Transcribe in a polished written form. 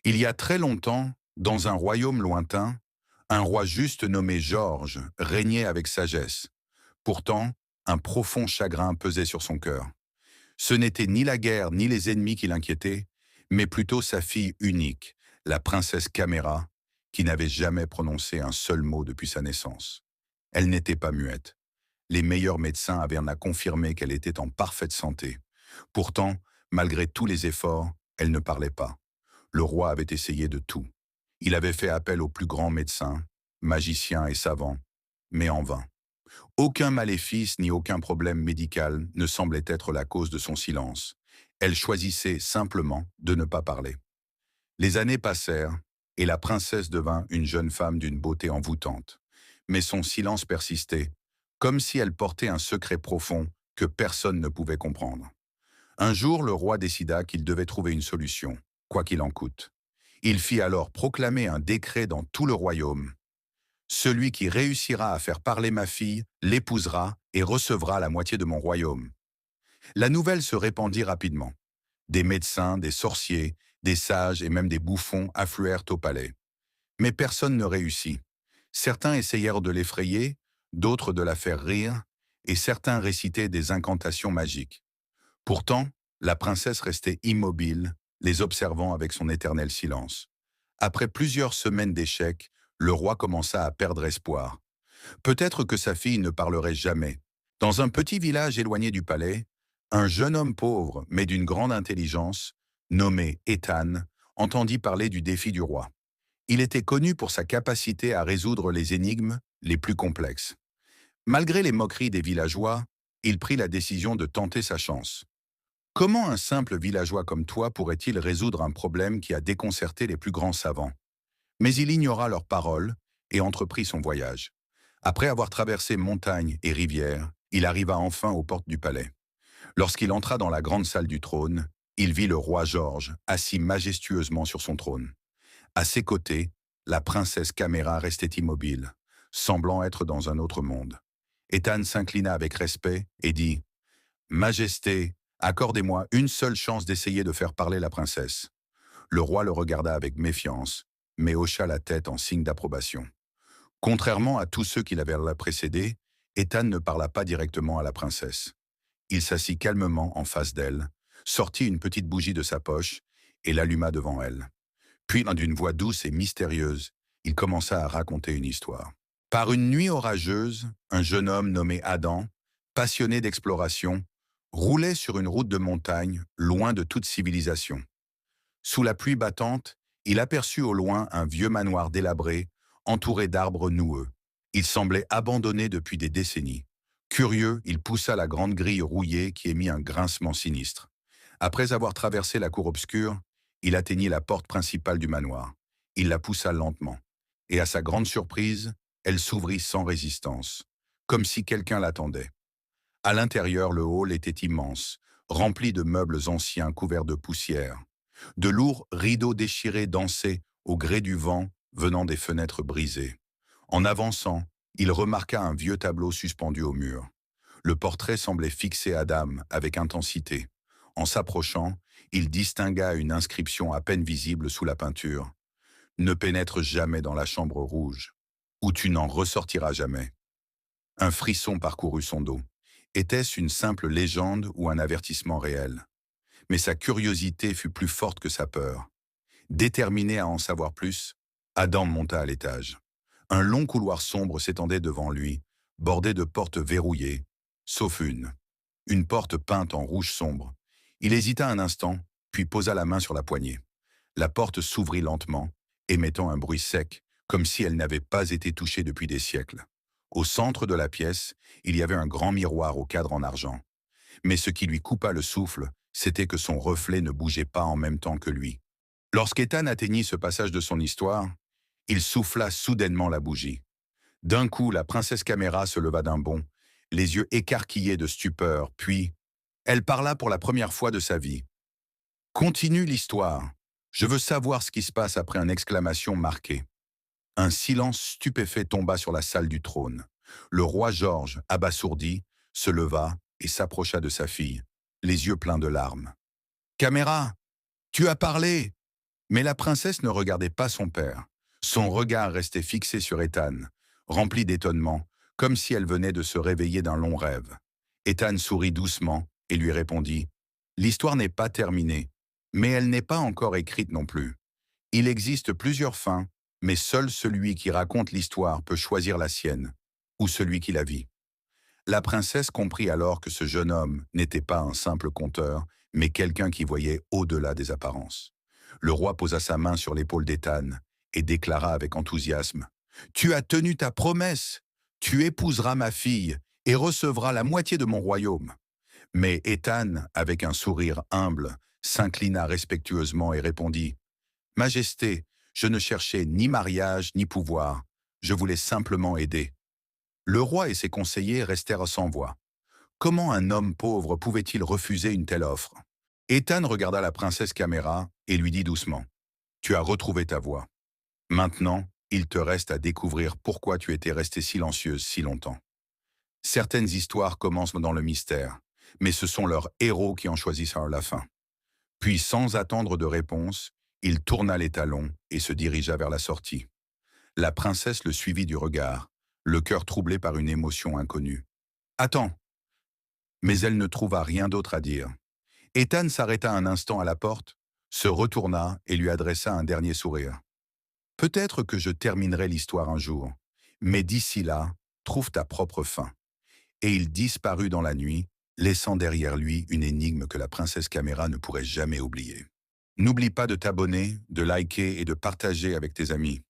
Il y a très longtemps, dans un royaume lointain, un roi juste nommé Georges régnait avec sagesse. Pourtant, un profond chagrin pesait sur son cœur. Ce n'était ni la guerre ni les ennemis qui l'inquiétaient, mais plutôt sa fille unique, la princesse Caméra, qui n'avait jamais prononcé un seul mot depuis sa naissance. Elle n'était pas muette. Les meilleurs médecins avaient en a confirmé qu'elle était en parfaite santé. Pourtant, malgré tous les efforts, elle ne parlait pas. Le roi avait essayé de tout. Il avait fait appel aux plus grands médecins, magiciens et savants, mais en vain. Aucun maléfice ni aucun problème médical ne semblait être la cause de son silence. Elle choisissait simplement de ne pas parler. Les années passèrent et la princesse devint une jeune femme d'une beauté envoûtante. Mais son silence persistait, comme si elle portait un secret profond que personne ne pouvait comprendre. Un jour, le roi décida qu'il devait trouver une solution, quoi qu'il en coûte. Il fit alors proclamer un décret dans tout le royaume. Celui qui réussira à faire parler ma fille l'épousera et recevra la moitié de mon royaume. La nouvelle se répandit rapidement. Des médecins, des sorciers, des sages et même des bouffons affluèrent au palais. Mais personne ne réussit. Certains essayèrent de l'effrayer, d'autres de la faire rire, et certains récitaient des incantations magiques. Pourtant, la princesse restait immobile, les observant avec son éternel silence. Après plusieurs semaines d'échecs, le roi commença à perdre espoir. Peut-être que sa fille ne parlerait jamais. Dans un petit village éloigné du palais, un jeune homme pauvre, mais d'une grande intelligence, nommé Ethan, entendit parler du défi du roi. Il était connu pour sa capacité à résoudre les énigmes les plus complexes. Malgré les moqueries des villageois, il prit la décision de tenter sa chance. Comment un simple villageois comme toi pourrait-il résoudre un problème qui a déconcerté les plus grands savants? Mais il ignora leurs paroles et entreprit son voyage. Après avoir traversé montagnes et rivières, il arriva enfin aux portes du palais. Lorsqu'il entra dans la grande salle du trône, il vit le roi Georges assis majestueusement sur son trône. À ses côtés, la princesse Caméra restait immobile, semblant être dans un autre monde. Ethan s'inclina avec respect et dit « Majesté, accordez-moi une seule chance d'essayer de faire parler la princesse. » Le roi le regarda avec méfiance, mais hocha la tête en signe d'approbation. Contrairement à tous ceux qui l'avaient précédé, Ethan ne parla pas directement à la princesse. Il s'assit calmement en face d'elle, sortit une petite bougie de sa poche et l'alluma devant elle. Puis, d'une voix douce et mystérieuse, il commença à raconter une histoire. Par une nuit orageuse, un jeune homme nommé Adam, passionné d'exploration, roulait sur une route de montagne, loin de toute civilisation. Sous la pluie battante, il aperçut au loin un vieux manoir délabré, entouré d'arbres noueux. Il semblait abandonné depuis des décennies. Curieux, il poussa la grande grille rouillée qui émit un grincement sinistre. Après avoir traversé la cour obscure, il atteignit la porte principale du manoir. Il la poussa lentement. Et à sa grande surprise, elle s'ouvrit sans résistance, comme si quelqu'un l'attendait. À l'intérieur, le hall était immense, rempli de meubles anciens couverts de poussière. De lourds rideaux déchirés dansaient au gré du vent venant des fenêtres brisées. En avançant, il remarqua un vieux tableau suspendu au mur. Le portrait semblait fixer Adam avec intensité. En s'approchant, il distingua une inscription à peine visible sous la peinture. « Ne pénètre jamais dans la chambre rouge, où tu n'en ressortiras jamais. » Un frisson parcourut son dos. Était-ce une simple légende ou un avertissement réel? Mais sa curiosité fut plus forte que sa peur. Déterminé à en savoir plus, Adam monta à l'étage. Un long couloir sombre s'étendait devant lui, bordé de portes verrouillées, sauf une porte peinte en rouge sombre. Il hésita un instant, puis posa la main sur la poignée. La porte s'ouvrit lentement, émettant un bruit sec, comme si elle n'avait pas été touchée depuis des siècles. Au centre de la pièce, il y avait un grand miroir au cadre en argent. Mais ce qui lui coupa le souffle, c'était que son reflet ne bougeait pas en même temps que lui. Lorsqu'Ethan atteignit ce passage de son histoire, il souffla soudainement la bougie. D'un coup, la princesse Caméra se leva d'un bond, les yeux écarquillés de stupeur, puis elle parla pour la première fois de sa vie. « Continue l'histoire. Je veux savoir ce qui se passe après une exclamation marquée. » Un silence stupéfait tomba sur la salle du trône. Le roi Georges, abasourdi, se leva et s'approcha de sa fille, les yeux pleins de larmes. « Caméra, tu as parlé !» Mais la princesse ne regardait pas son père. Son regard restait fixé sur Ethan, rempli d'étonnement, comme si elle venait de se réveiller d'un long rêve. Ethan sourit doucement et lui répondit « L'histoire n'est pas terminée, mais elle n'est pas encore écrite non plus. Il existe plusieurs fins, mais seul celui qui raconte l'histoire peut choisir la sienne, ou celui qui la vit. » La princesse comprit alors que ce jeune homme n'était pas un simple conteur, mais quelqu'un qui voyait au-delà des apparences. Le roi posa sa main sur l'épaule d'Ethan et déclara avec enthousiasme « Tu as tenu ta promesse. Tu épouseras ma fille et recevras la moitié de mon royaume. » Mais Ethan, avec un sourire humble, s'inclina respectueusement et répondit « Majesté, je ne cherchais ni mariage ni pouvoir. Je voulais simplement aider. » Le roi et ses conseillers restèrent sans voix. Comment un homme pauvre pouvait-il refuser une telle offre? Ethan regarda la princesse Caméra et lui dit doucement « Tu as retrouvé ta voix. Maintenant, il te reste à découvrir pourquoi tu étais restée silencieuse si longtemps. » Certaines histoires commencent dans le mystère, mais ce sont leurs héros qui en choisissent la fin. Puis, sans attendre de réponse, il tourna les talons et se dirigea vers la sortie. La princesse le suivit du regard, le cœur troublé par une émotion inconnue. « Attends !» Mais elle ne trouva rien d'autre à dire. Ethan s'arrêta un instant à la porte, se retourna et lui adressa un dernier sourire. « Peut-être que je terminerai l'histoire un jour, mais d'ici là, trouve ta propre fin. » Et il disparut dans la nuit, laissant derrière lui une énigme que la princesse Caméra ne pourrait jamais oublier. N'oublie pas de t'abonner, de liker et de partager avec tes amis.